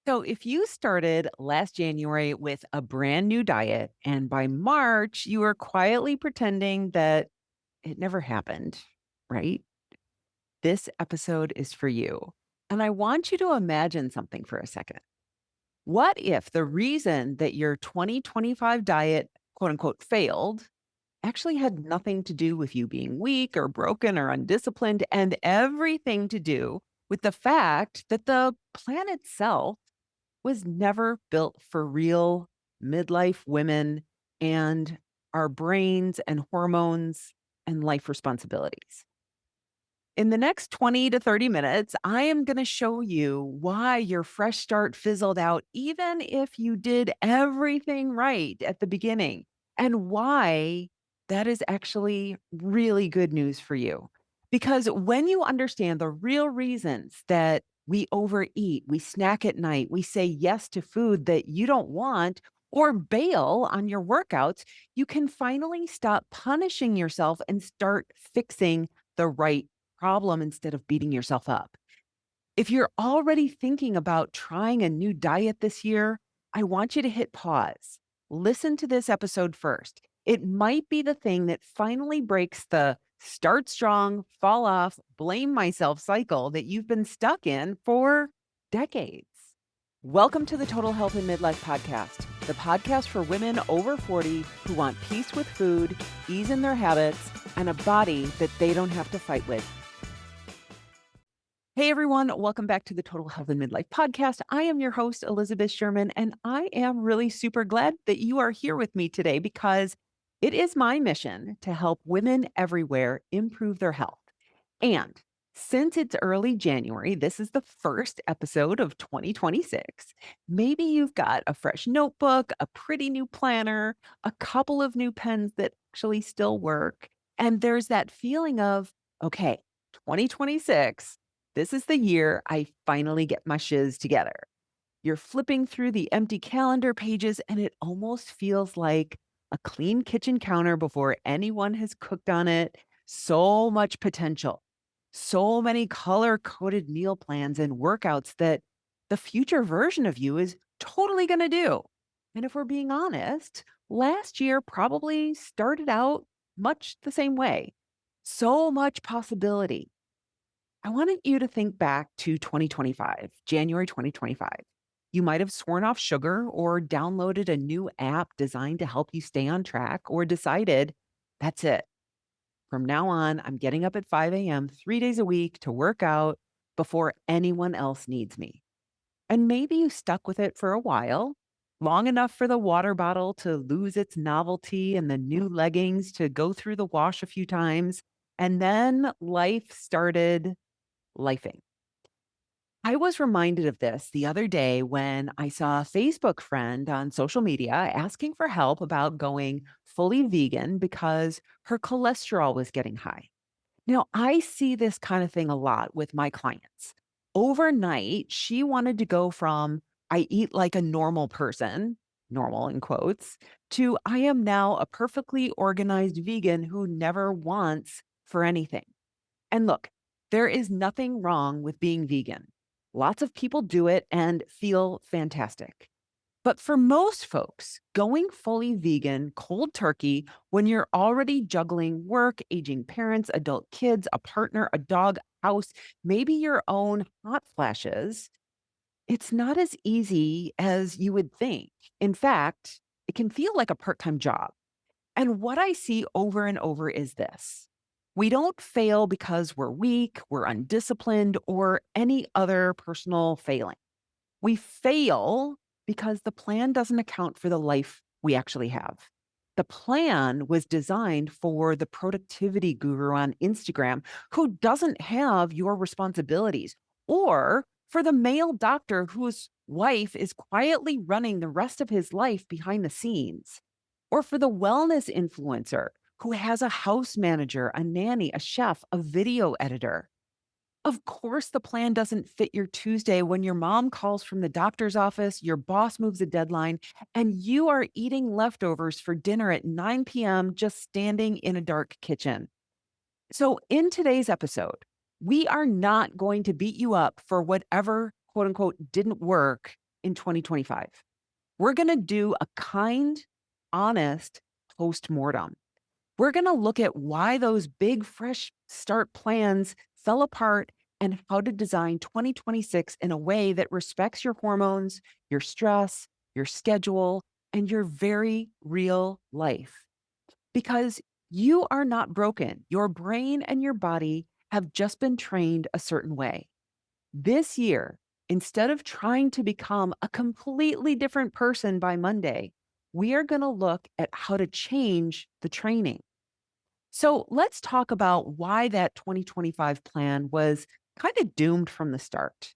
So, if you started last January with a brand new diet and by March you were quietly pretending that it never happened, right? This episode is for you. And I want you to imagine something for a second. What if the reason that your 2025 diet, quote unquote, failed actually had nothing to do with you being weak or broken or undisciplined and everything to do with the fact that the plan itself was never built for real midlife women and our brains and hormones and life responsibilities. In the next 20 to 30 minutes, I am going to show you why your fresh start fizzled out, even if you did everything right at the beginning, and why that is actually really good news for you. Because when you understand the real reasons that we overeat, we snack at night, we say yes to food that you don't want, or bail on your workouts, you can finally stop punishing yourself and start fixing the right problem instead of beating yourself up. If you're already thinking about trying a new diet this year, I want you to hit pause. Listen to this episode first. It might be the thing that finally breaks the start strong, fall off, blame myself cycle that you've been stuck in for decades. Welcome to the Total Health and Midlife Podcast, the podcast for women over 40 who want peace with food, ease in their habits, and a body that they don't have to fight with. Hey everyone, welcome back to the Total Health and Midlife Podcast. I am your host, Elizabeth Sherman, and I am really super glad that you are here with me today because it is my mission to help women everywhere improve their health. And since it's early January, this is the first episode of 2026. Maybe you've got a fresh notebook, a pretty new planner, a couple of new pens that actually still work. And there's that feeling of, okay, 2026. This is the year I finally get my shiz together. You're flipping through the empty calendar pages, and it almost feels like a clean kitchen counter before anyone has cooked on it. So much potential, so many color coded meal plans and workouts that the future version of you is totally going to do. And if we're being honest, last year probably started out much the same way. So much possibility. I wanted you to think back to 2025, January 2025. You might have sworn off sugar or downloaded a new app designed to help you stay on track, or decided that's it. From now on, I'm getting up at 5 a.m. 3 days a week to work out before anyone else needs me. And maybe you stuck with it for a while, long enough for the water bottle to lose its novelty and the new leggings to go through the wash a few times. And then life started lifing. I was reminded of this the other day when I saw a Facebook friend on social media asking for help about going fully vegan because her cholesterol was getting high. Now, I see this kind of thing a lot with my clients. Overnight, she wanted to go from I eat like a normal person, normal in quotes, to I am now a perfectly organized vegan who never wants for anything. And look, there is nothing wrong with being vegan. Lots of people do it and feel fantastic. But for most folks, going fully vegan, cold turkey, when you're already juggling work, aging parents, adult kids, a partner, a dog, house, maybe your own hot flashes, it's not as easy as you would think. In fact, it can feel like a part time job. And what I see over and over is this: we don't fail because we're weak, we're undisciplined, or any other personal failing. We fail because the plan doesn't account for the life we actually have. The plan was designed for the productivity guru on Instagram who doesn't have your responsibilities, or for the male doctor whose wife is quietly running the rest of his life behind the scenes, or for the wellness influencer who has a house manager, a nanny, a chef, a video editor. Of course, the plan doesn't fit your Tuesday when your mom calls from the doctor's office, your boss moves a deadline, and you are eating leftovers for dinner at 9 p.m., just standing in a dark kitchen. So, in today's episode, we are not going to beat you up for whatever quote unquote didn't work in 2025. We're going to do a kind, honest postmortem. We're going to look at why those big, fresh start plans fell apart and how to design 2026 in a way that respects your hormones, your stress, your schedule, and your very real life. Because you are not broken. Your brain and your body have just been trained a certain way. This year, instead of trying to become a completely different person by Monday, we are going to look at how to change the training. So let's talk about why that 2025 plan was kind of doomed from the start.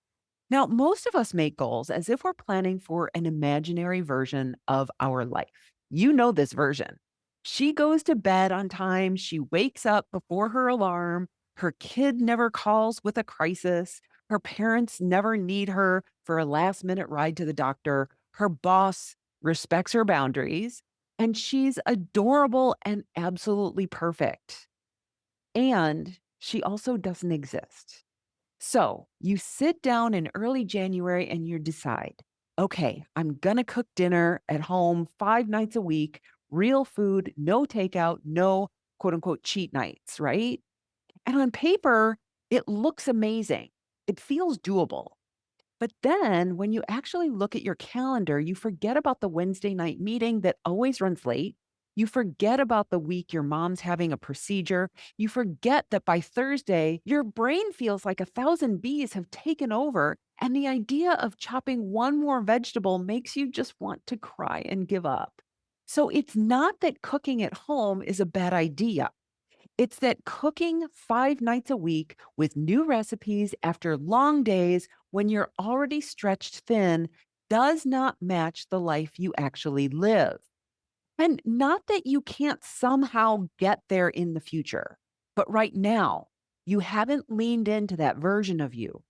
Now, most of us make goals as if we're planning for an imaginary version of our life. You know this version. She goes to bed on time, she wakes up before her alarm, her kid never calls with a crisis, her parents never need her for a last minute ride to the doctor, her boss respects her boundaries, and she's adorable and absolutely perfect. And she also doesn't exist. So you sit down in early January and you decide, okay, I'm going to cook dinner at home 5 nights a week, real food, no takeout, no quote unquote cheat nights, right? And on paper, it looks amazing. It feels doable. But then when you actually look at your calendar, you forget about the Wednesday night meeting that always runs late. You forget about the week your mom's having a procedure. You forget that by Thursday, your brain feels like 1,000 bees have taken over. And the idea of chopping one more vegetable makes you just want to cry and give up. So it's not that cooking at home is a bad idea. It's that cooking 5 nights a week with new recipes after long days when you're already stretched thin does not match the life you actually live. And not that you can't somehow get there in the future, but right now, you haven't leaned into that version of you.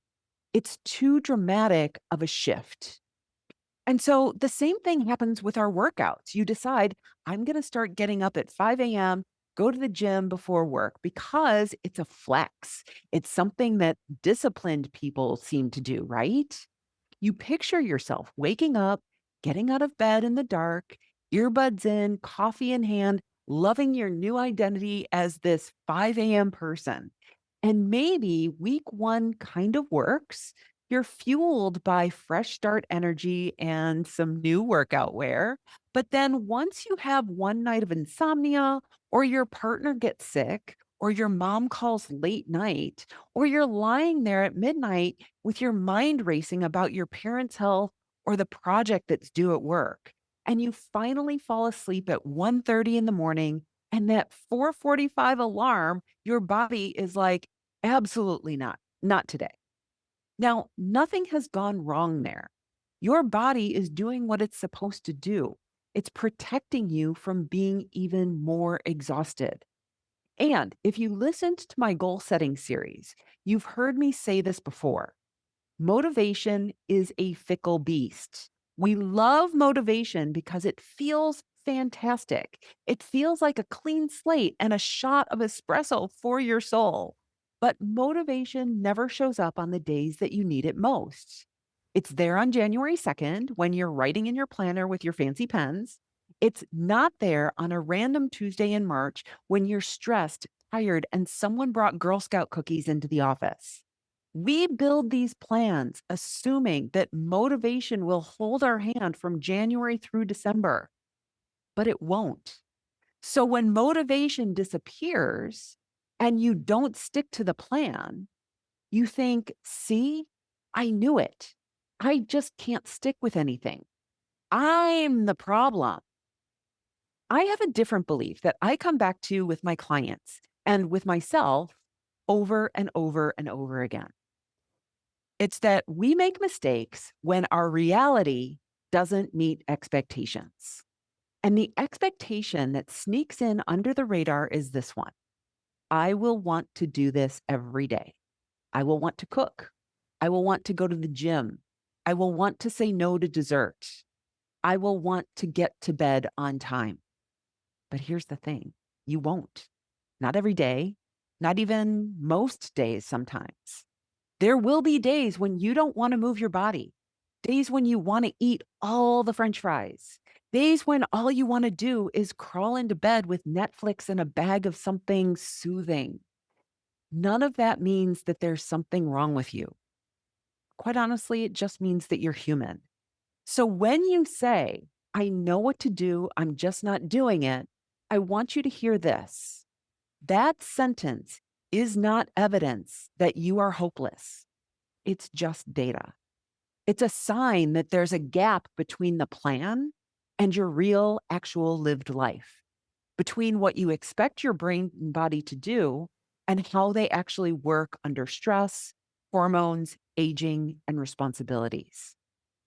It's too dramatic of a shift. And so the same thing happens with our workouts. You decide, I'm going to start getting up at 5 a.m., go to the gym before work because it's a flex. It's something that disciplined people seem to do, right? You picture yourself waking up, getting out of bed in the dark, earbuds in, coffee in hand, loving your new identity as this 5 a.m. person. And maybe week one kind of works. You're fueled by fresh start energy and some new workout wear. But then once you have one night of insomnia, or your partner gets sick, or your mom calls late night, or you're lying there at midnight with your mind racing about your parents' health or the project that's due at work, and you finally fall asleep at 1:30 in the morning, and that 4:45 alarm, your body is like, absolutely not. Not today. Now, nothing has gone wrong there. Your body is doing what it's supposed to do. It's protecting you from being even more exhausted. And if you listened to my goal setting series, you've heard me say this before. Motivation is a fickle beast. We love motivation because it feels fantastic. It feels like a clean slate and a shot of espresso for your soul. But motivation never shows up on the days that you need it most. It's there on January 2nd when you're writing in your planner with your fancy pens. It's not there on a random Tuesday in March when you're stressed, tired, and someone brought Girl Scout cookies into the office. We build these plans assuming that motivation will hold our hand from January through December, but it won't. So when motivation disappears and you don't stick to the plan, you think, see, I knew it. I just can't stick with anything. I'm the problem. I have a different belief that I come back to with my clients and with myself over and over and over again. It's that we make mistakes when our reality doesn't meet expectations. And the expectation that sneaks in under the radar is this one: I will want to do this every day. I will want to cook. I will want to go to the gym. I will want to say no to dessert. I will want to get to bed on time. But here's the thing: you won't. Not every day, not even most days sometimes. There will be days when you don't want to move your body. days when you want to eat all the French fries, days when all you want to do is crawl into bed with Netflix and a bag of something soothing. None of that means that there's something wrong with you. Quite honestly, it just means that you're human. So when you say, I know what to do, I'm just not doing it, I want you to hear this. That sentence is not evidence that you are hopeless. It's just data. It's a sign that there's a gap between the plan and your real, actual lived life, between what you expect your brain and body to do and how they actually work under stress, hormones, aging, and responsibilities.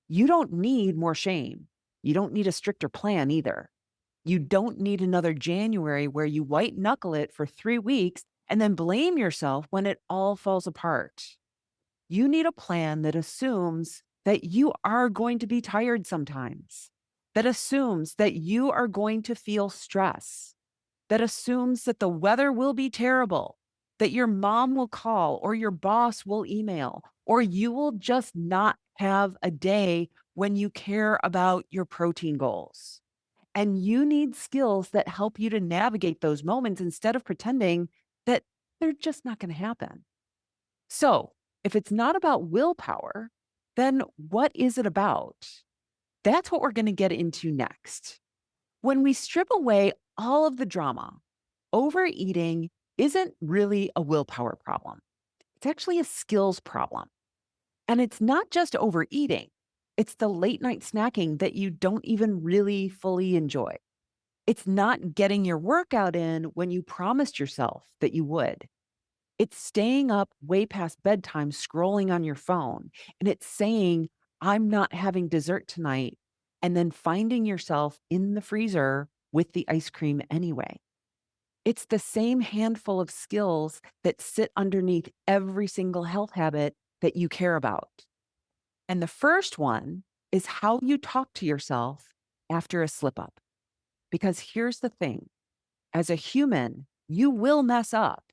You don't need more shame. You don't need a stricter plan either. You don't need another January where you white knuckle it for 3 weeks and then blame yourself when it all falls apart. You need a plan that assumes that you are going to be tired sometimes, that assumes that you are going to feel stress, that assumes that the weather will be terrible, that your mom will call or your boss will email, or you will just not have a day when you care about your protein goals. And you need skills that help you to navigate those moments instead of pretending that they're just not going to happen. So, if it's not about willpower, then what is it about? That's what we're going to get into next. When we strip away all of the drama, overeating isn't really a willpower problem. It's actually a skills problem. And it's not just overeating, it's the late night snacking that you don't even really fully enjoy. It's not getting your workout in when you promised yourself that you would. It's staying up way past bedtime scrolling on your phone. And it's saying, I'm not having dessert tonight. And then finding yourself in the freezer with the ice cream anyway. It's the same handful of skills that sit underneath every single health habit that you care about. And the first one is how you talk to yourself after a slip up. Because here's the thing, as a human, you will mess up.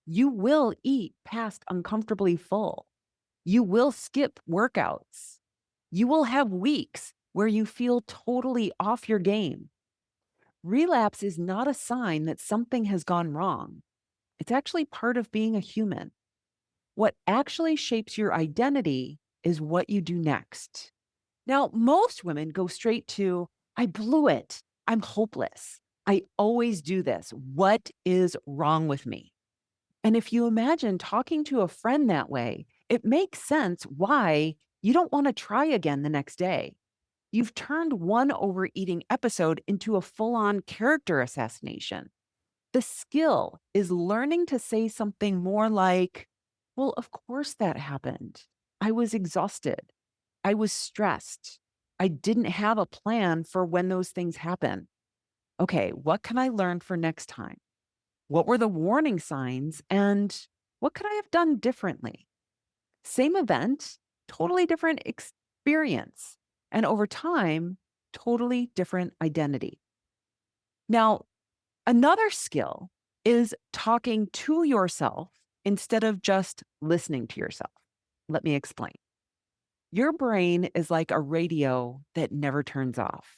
You will eat past uncomfortably full. You will skip workouts. You will have weeks where you feel totally off your game. Relapse is not a sign that something has gone wrong. It's actually part of being a human. What actually shapes your identity is what you do next. Now, most women go straight to, I blew it. I'm hopeless. I always do this. What is wrong with me? And if you imagine talking to a friend that way, it makes sense why you don't want to try again the next day. You've turned one overeating episode into a full on character assassination. The skill is learning to say something more like, well, of course that happened. I was exhausted. I was stressed. I didn't have a plan for when those things happen. Okay, what can I learn for next time? What were the warning signs? And what could I have done differently? Same event, totally different experience. And over time, totally different identity. Now, another skill is talking to yourself instead of just listening to yourself. Let me explain. Your brain is like a radio that never turns off.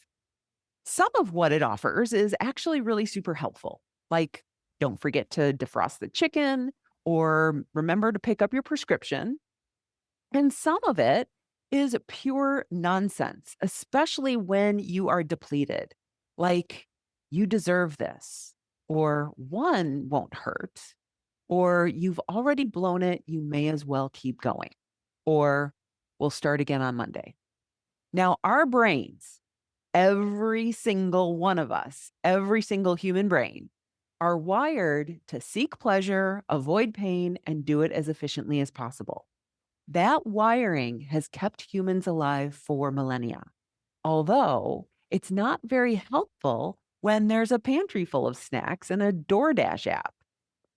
Some of what it offers is actually really super helpful, like don't forget to defrost the chicken or remember to pick up your prescription. And some of it is pure nonsense, especially when you are depleted, like you deserve this, or one won't hurt, or you've already blown it, you may as well keep going, or we'll start again on Monday. Now, our brains, every single one of us, every single human brain, are wired to seek pleasure, avoid pain, and do it as efficiently as possible. That wiring has kept humans alive for millennia, although it's not very helpful when there's a pantry full of snacks and a DoorDash app.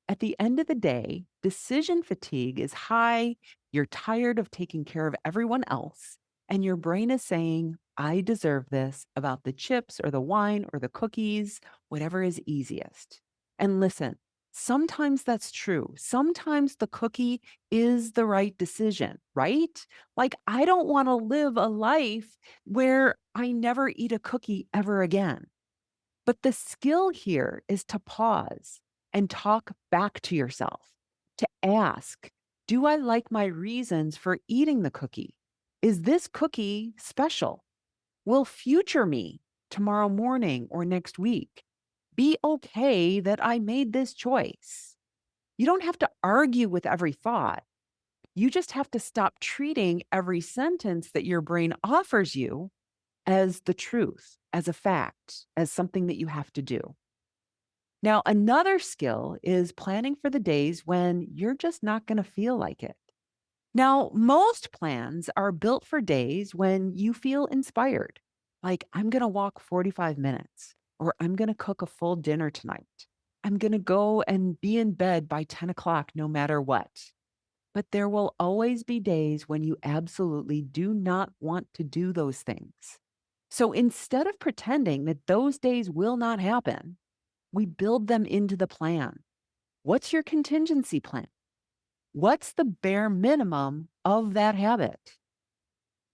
At the end of the day, decision fatigue is high. You're tired of taking care of everyone else. And your brain is saying, I deserve this about the chips or the wine or the cookies, whatever is easiest. And listen, Sometimes that's true. Sometimes the cookie is the right decision, right? Like, I don't want to live a life where I never eat a cookie ever again. But the skill here is to pause and talk back to yourself, to ask, do I like my reasons for eating the cookie? Is this cookie special? Will future me tomorrow morning or next week be okay that I made this choice? You don't have to argue with every thought. You just have to stop treating every sentence that your brain offers you as the truth, as a fact, as something that you have to do. Now, another skill is planning for the days when you're just not going to feel like it. Now, most plans are built for days when you feel inspired, like I'm going to walk 45 minutes, or I'm going to cook a full dinner tonight. I'm going to go and be in bed by 10 o'clock no matter what. But there will always be days when you absolutely do not want to do those things. So instead of pretending that those days will not happen, we build them into the plan. What's your contingency plan? What's the bare minimum of that habit?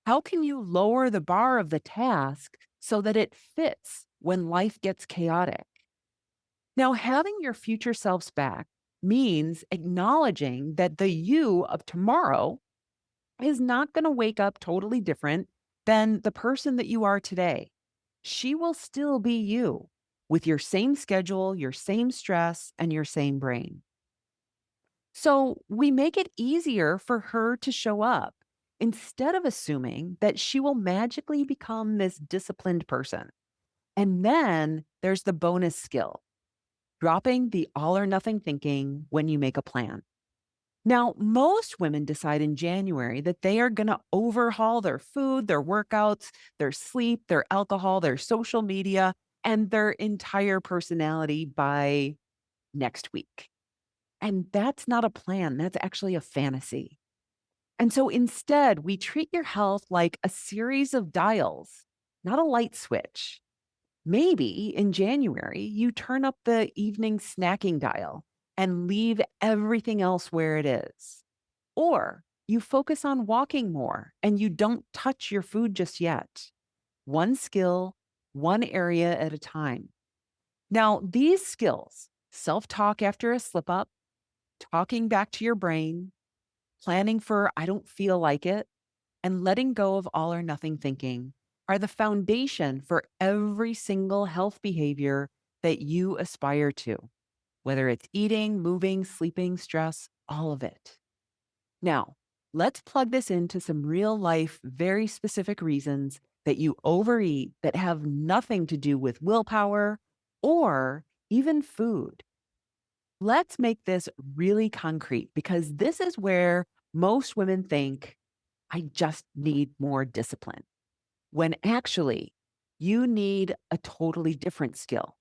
How can you lower the bar of the task so that it fits when life gets chaotic? Now, having your future selves back means acknowledging that the you of tomorrow is not going to wake up totally different than the person that you are today. She will still be you with your same schedule, your same stress, and your same brain. So we make it easier for her to show up instead of assuming that she will magically become this disciplined person. And then there's the bonus skill, dropping the all or nothing thinking when you make a plan. Now, most women decide in January that they are going to overhaul their food, their workouts, their sleep, their alcohol, their social media, and their entire personality by next week. And that's not a plan, that's actually a fantasy. And so instead, we treat your health like a series of dials, not a light switch. Maybe in January, you turn up the evening snacking dial and leave everything else where it is. Or you focus on walking more and you don't touch your food just yet. One skill, one area at a time. Now, these skills, self talk after a slip up, talking back to your brain, planning for I don't feel like it, and letting go of all or nothing thinking are the foundation for every single health behavior that you aspire to, whether it's eating, moving, sleeping, stress, all of it. Now, let's plug this into some real life, very specific reasons that you overeat that have nothing to do with willpower or even food. Let's make this really concrete because this is where most women think, I just need more discipline, when actually you need a totally different skill.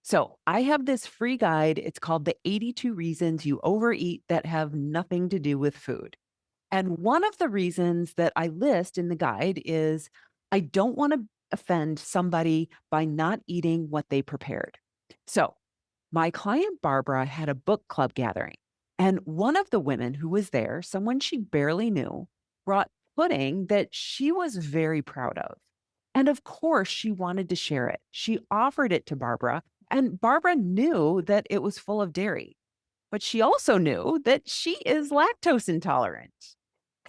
So I have this free guide. It's called The 82 Reasons You Overeat That Have Nothing to Do with Food. And one of the reasons that I list in the guide is I don't want to offend somebody by not eating what they prepared. So my client Barbara had a book club gathering, and one of the women who was there, someone she barely knew, brought pudding that she was very proud of. And of course, she wanted to share it. She offered it to Barbara, and Barbara knew that it was full of dairy, but she also knew that she is lactose intolerant.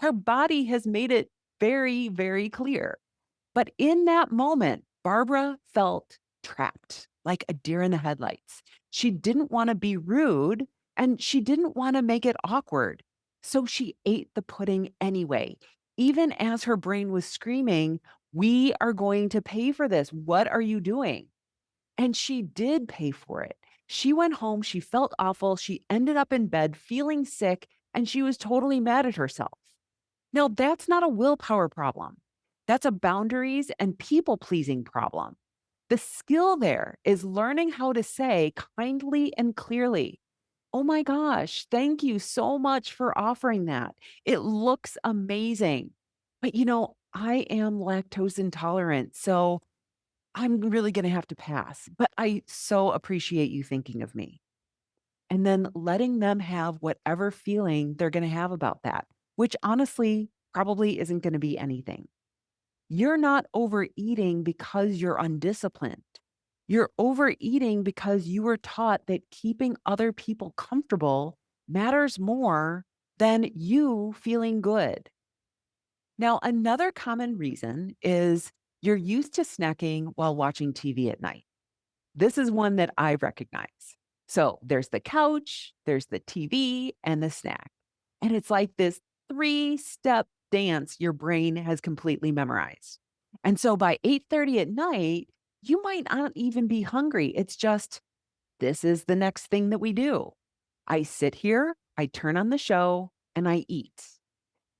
Her body has made it very, very clear. But in that moment, Barbara felt trapped, like a deer in the headlights. She didn't want to be rude and she didn't want to make it awkward. So she ate the pudding anyway, even as her brain was screaming, we are going to pay for this. What are you doing? And she did pay for it. She went home. She felt awful. She ended up in bed feeling sick and she was totally mad at herself. Now, that's not a willpower problem. That's a boundaries and people pleasing problem. The skill there is learning how to say kindly and clearly, oh my gosh, thank you so much for offering that. It looks amazing. But I am lactose intolerant. So I'm really going to have to pass. But I so appreciate you thinking of me. and then letting them have whatever feeling they're going to have about that, which honestly probably isn't going to be anything. You're not overeating because you're undisciplined. You're overeating because you were taught that keeping other people comfortable matters more than you feeling good. Now, another common reason is you're used to snacking while watching TV at night. This is one that I recognize. So there's the couch, there's the TV, and the snack. And it's like this three-step dance your brain has completely memorized. And so by 8:30 at night, you might not even be hungry. It's just this is the next thing that we do. I sit here, I turn on the show, and I eat.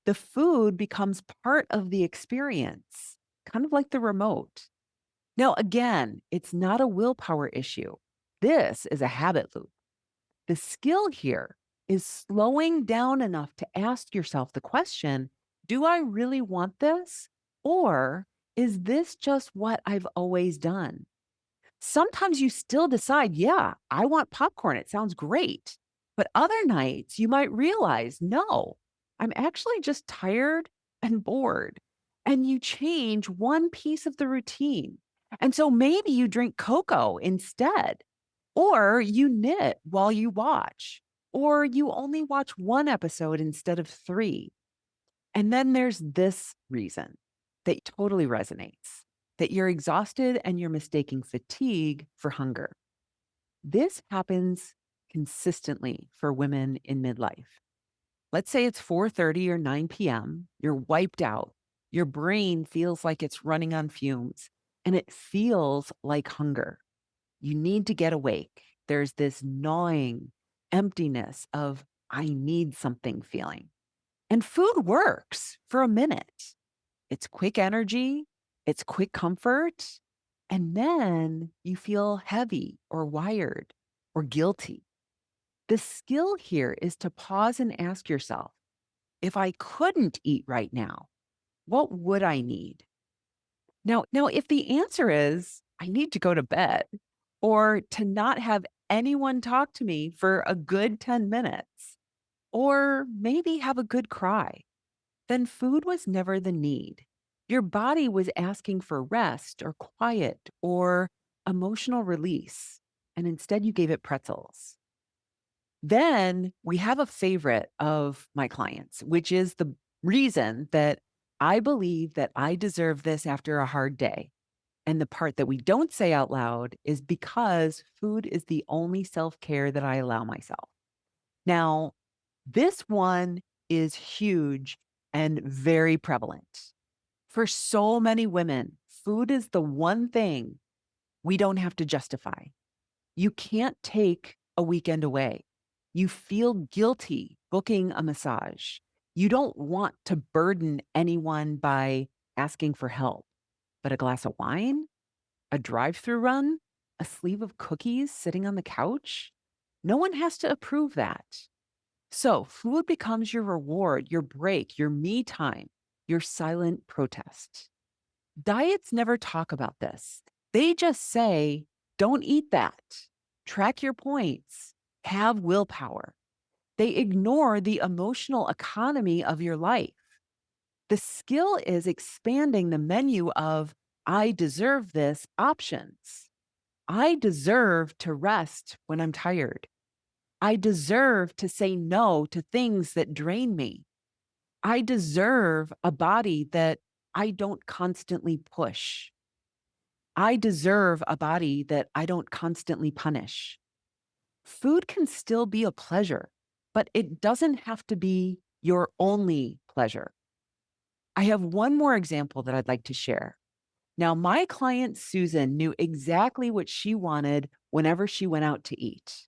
The food becomes part of the experience, kind of like the remote. Now, again, it's not a willpower issue. This is a habit loop. The skill here is slowing down enough to ask yourself the question, do I really want this? Or is this just what I've always done? Sometimes you still decide, yeah, I want popcorn. It sounds great. But other nights you might realize, no, I'm actually just tired and bored. And you change one piece of the routine. And so maybe you drink cocoa instead, or you knit while you watch, or you only watch one episode instead of three. And then there's this reason that totally resonates, that you're exhausted and you're mistaking fatigue for hunger. This happens consistently for women in midlife. Let's say it's 4:30 or 9 p.m., you're wiped out. Your brain feels like it's running on fumes and it feels like hunger. You need to get awake. There's this gnawing emptiness of I need something feeling. And food works for a minute. It's quick energy, it's quick comfort, and then you feel heavy or wired or guilty. The skill here is to pause and ask yourself, if I couldn't eat right now, what would I need? Now, if the answer is I need to go to bed or to not have anyone talk to me for a good 10 minutes, or maybe have a good cry, then food was never the need. Your body was asking for rest or quiet or emotional release, and instead you gave it pretzels. Then we have a favorite of my clients, which is the reason that I believe that I deserve this after a hard day. And the part that we don't say out loud is because food is the only self care that I allow myself. Now, this one is huge and very prevalent. For so many women, food is the one thing we don't have to justify. You can't take a weekend away. You feel guilty booking a massage. You don't want to burden anyone by asking for help, but a glass of wine, a drive through run, a sleeve of cookies sitting on the couch, no one has to approve that. So, food becomes your reward, your break, your me time, your silent protest. Diets never talk about this. They just say, don't eat that. Track your points. Have willpower. They ignore the emotional economy of your life. The skill is expanding the menu of I deserve this options. I deserve to rest when I'm tired. I deserve to say no to things that drain me. I deserve a body that I don't constantly push. I deserve a body that I don't constantly punish. Food can still be a pleasure, but it doesn't have to be your only pleasure. I have one more example that I'd like to share. Now, my client Susan knew exactly what she wanted whenever she went out to eat,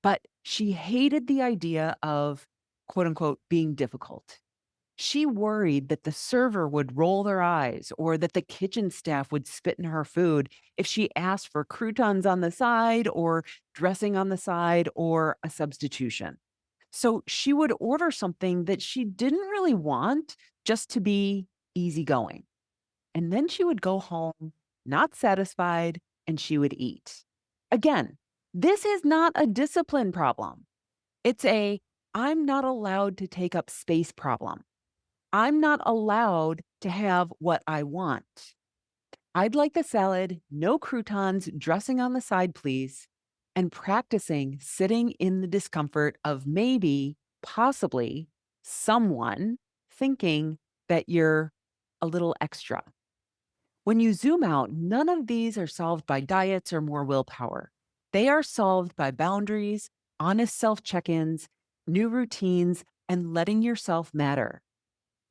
but she hated the idea of quote unquote being difficult. She worried that the server would roll their eyes or that the kitchen staff would spit in her food if she asked for croutons on the side or dressing on the side or a substitution. So she would order something that she didn't really want just to be easygoing. And then she would go home not satisfied and she would eat. Again, This is not a discipline problem. It's a I'm not allowed to take up space problem. I'm not allowed to have what I want. I'd like the salad, no croutons, dressing on the side, please. And practicing sitting in the discomfort of maybe, possibly, someone thinking that you're a little extra. When you zoom out, none of these are solved by diets or more willpower. They are solved by boundaries, honest self check ins, new routines, and letting yourself matter.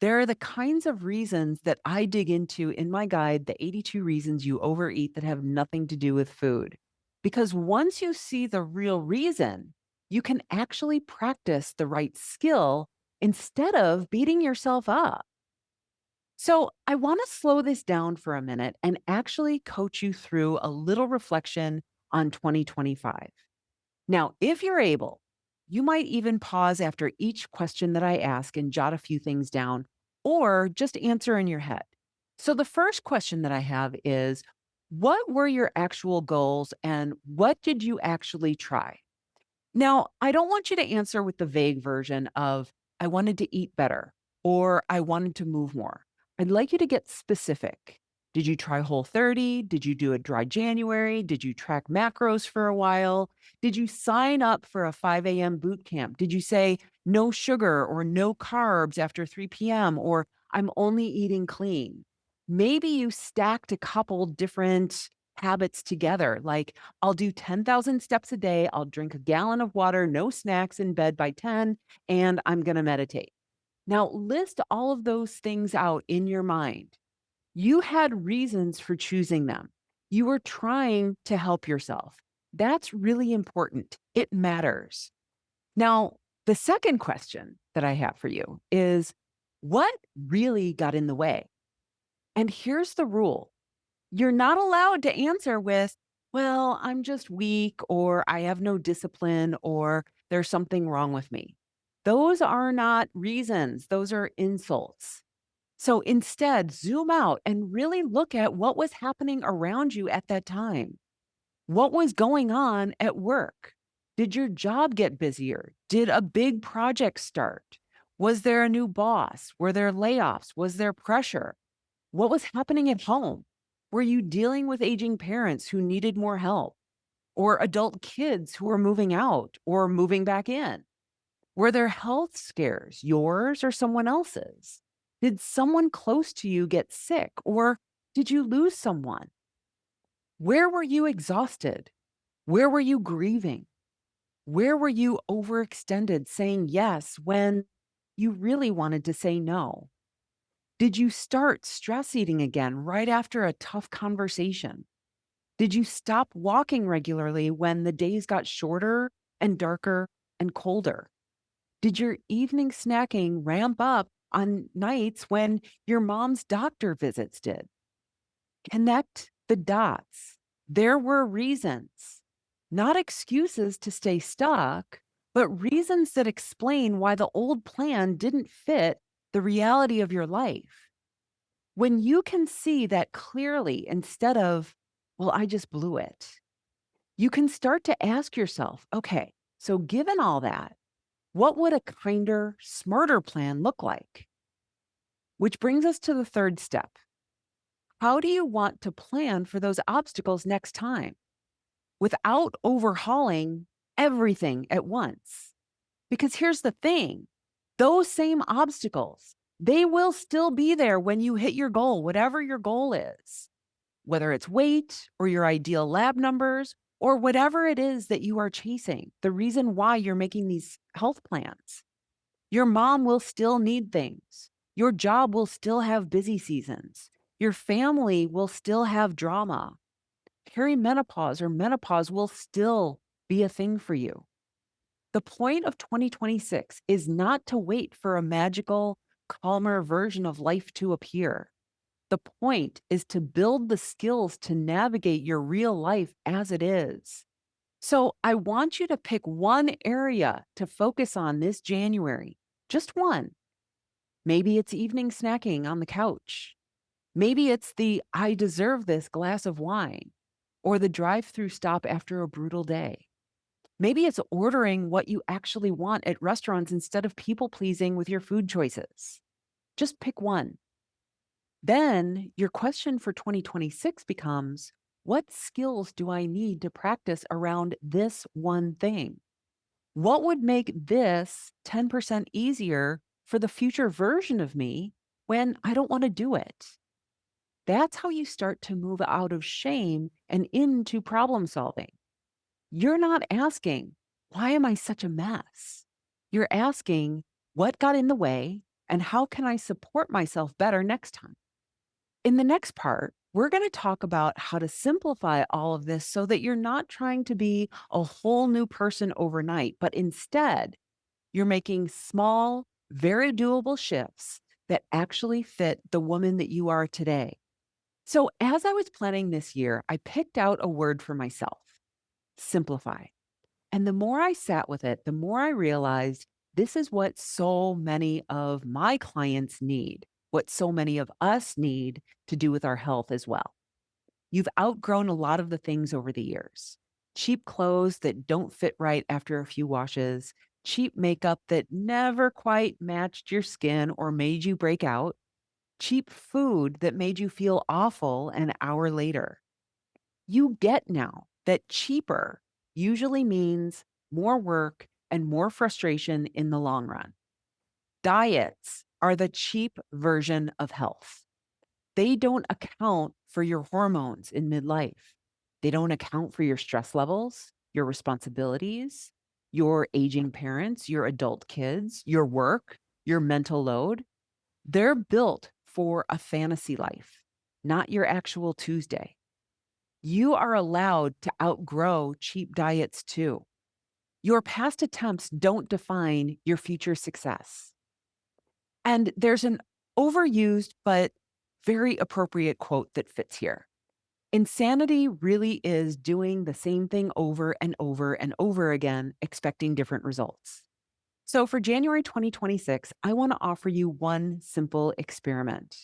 There are the kinds of reasons that I dig into in my guide, The 82 Reasons You Overeat That Have Nothing to Do with Food. Because once you see the real reason, you can actually practice the right skill instead of beating yourself up. So, I want to slow this down for a minute and actually coach you through a little reflection on 2025. Now, if you're able, you might even pause after each question that I ask and jot a few things down or just answer in your head. So, the first question that I have is, what were your actual goals and what did you actually try? Now, I don't want you to answer with the vague version of, I wanted to eat better or I wanted to move more. I'd like you to get specific. Did you try Whole 30? Did you do a dry January? Did you track macros for a while? Did you sign up for a 5 a.m. boot camp? Did you say no sugar or no carbs after 3 p.m. or I'm only eating clean? Maybe you stacked a couple different habits together, like I'll do 10,000 steps a day. I'll drink a gallon of water, no snacks in bed by 10, and I'm going to meditate. Now, list all of those things out in your mind. You had reasons for choosing them. You were trying to help yourself. That's really important. It matters. Now, the second question that I have for you is what really got in the way? And here's the rule. You're not allowed to answer with, well, I'm just weak, or I have no discipline, or there's something wrong with me. Those are not reasons, those are insults. So instead, zoom out and really look at what was happening around you at that time. What was going on at work? Did your job get busier? Did a big project start? Was there a new boss? Were there layoffs? Was there pressure? What was happening at home? Were you dealing with aging parents who needed more help? Or adult kids who were moving out or moving back in? Were there health scares, yours or someone else's? Did someone close to you get sick or did you lose someone? Where were you exhausted? Where were you grieving? Where were you overextended saying yes when you really wanted to say no? Did you start stress eating again right after a tough conversation? Did you stop walking regularly when the days got shorter and darker and colder? Did your evening snacking ramp up on nights when your mom's doctor visits did? Connect the dots. There were reasons, not excuses to stay stuck, but reasons that explain why the old plan didn't fit the reality of your life. When you can see that clearly instead of, well, I just blew it, you can start to ask yourself, okay, so given all that, what would a kinder, smarter plan look like? Which brings us to the third step. How do you want to plan for those obstacles next time without overhauling everything at once? Because here's the thing, those same obstacles, they will still be there when you hit your goal, whatever your goal is. Whether it's weight or your ideal lab numbers or whatever it is that you are chasing, the reason why you're making these health plans. Your mom will still need things. Your job will still have busy seasons. Your family will still have drama. Perimenopause or menopause will still be a thing for you. The point of 2026 is not to wait for a magical, calmer version of life to appear. The point is to build the skills to navigate your real life as it is. So I want you to pick one area to focus on this January, just one. Maybe it's evening snacking on the couch. Maybe it's the I deserve this glass of wine or the drive through stop after a brutal day. Maybe it's ordering what you actually want at restaurants instead of people pleasing with your food choices. Just pick one. Then your question for 2026 becomes, what skills do I need to practice around this one thing? What would make this 10% easier for the future version of me when I don't want to do it? That's how you start to move out of shame and into problem solving. You're not asking, why am I such a mess? You're asking, what got in the way and how can I support myself better next time? In the next part, we're going to talk about how to simplify all of this so that you're not trying to be a whole new person overnight, but instead, you're making small, very doable shifts that actually fit the woman that you are today. So, as I was planning this year, I picked out a word for myself: simplify. And the more I sat with it, the more I realized this is what so many of my clients need, what so many of us need to do with our health as well. You've outgrown a lot of the things over the years: cheap clothes that don't fit right after a few washes, cheap makeup that never quite matched your skin or made you break out, cheap food that made you feel awful an hour later. You get now that cheaper usually means more work and more frustration in the long run. Diets are the cheap version of health. They don't account for your hormones in midlife. They don't account for your stress levels, your responsibilities, your aging parents, your adult kids, your work, your mental load. They're built for a fantasy life, not your actual Tuesday. You are allowed to outgrow cheap diets too. Your past attempts don't define your future success. And there's an overused but very appropriate quote that fits here. Insanity really is doing the same thing over and over and over again, expecting different results. So for January 2026, I want to offer you one simple experiment.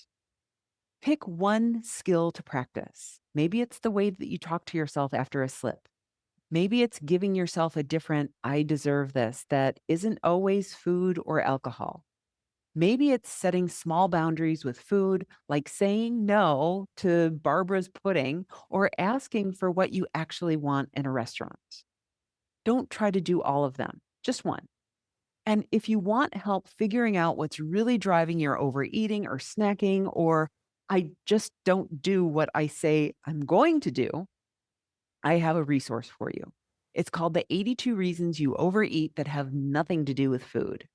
Pick one skill to practice. Maybe it's the way that you talk to yourself after a slip. Maybe it's giving yourself a different "I deserve this" that isn't always food or alcohol. Maybe it's setting small boundaries with food, like saying no to Barbara's pudding or asking for what you actually want in a restaurant. Don't try to do all of them, just one. And if you want help figuring out what's really driving your overeating or snacking, or I just don't do what I say I'm going to do, I have a resource for you. It's called the 82 Reasons You Overeat That Have Nothing to Do with Food.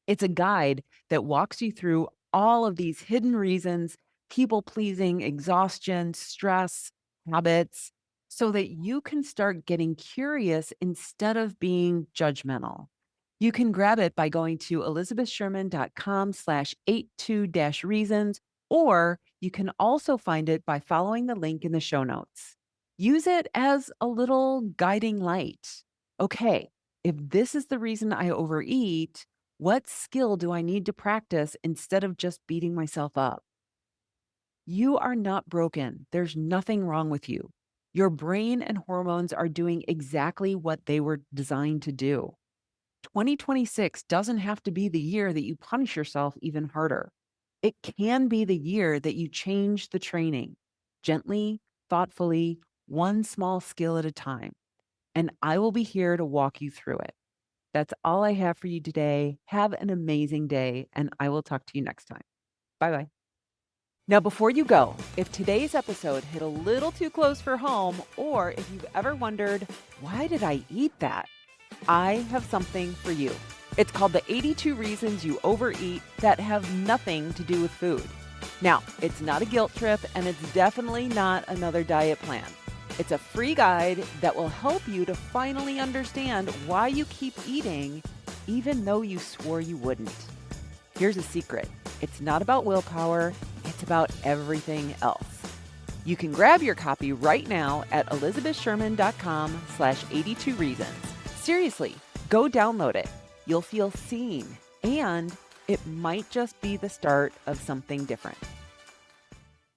It's a guide that walks you through all of these hidden reasons: people pleasing, exhaustion, stress, habits, so that you can start getting curious instead of being judgmental. You can grab it by going to elizabethsherman.com/82-reasons, or you can also find it by following the link in the show notes. Use it as a little guiding light. Okay, if this is the reason I overeat, what skill do I need to practice instead of just beating myself up? You are not broken. There's nothing wrong with you. Your brain and hormones are doing exactly what they were designed to do. 2026 doesn't have to be the year that you punish yourself even harder. It can be the year that you change the training gently, thoughtfully, one small skill at a time. And I will be here to walk you through it. That's all I have for you today. Have an amazing day, and I will talk to you next time. Bye bye. Now, before you go, if today's episode hit a little too close for home, or if you've ever wondered, why did I eat that? I have something for you. It's called the 82 Reasons You Overeat That Have Nothing to Do with Food. Now, it's not a guilt trip, and it's definitely not another diet plan. It's a free guide that will help you to finally understand why you keep eating, even though you swore you wouldn't. Here's a secret. It's not about willpower. It's about everything else. You can grab your copy right now at elizabethsherman.com/82reasons. Seriously, go download it. You'll feel seen, and it might just be the start of something different.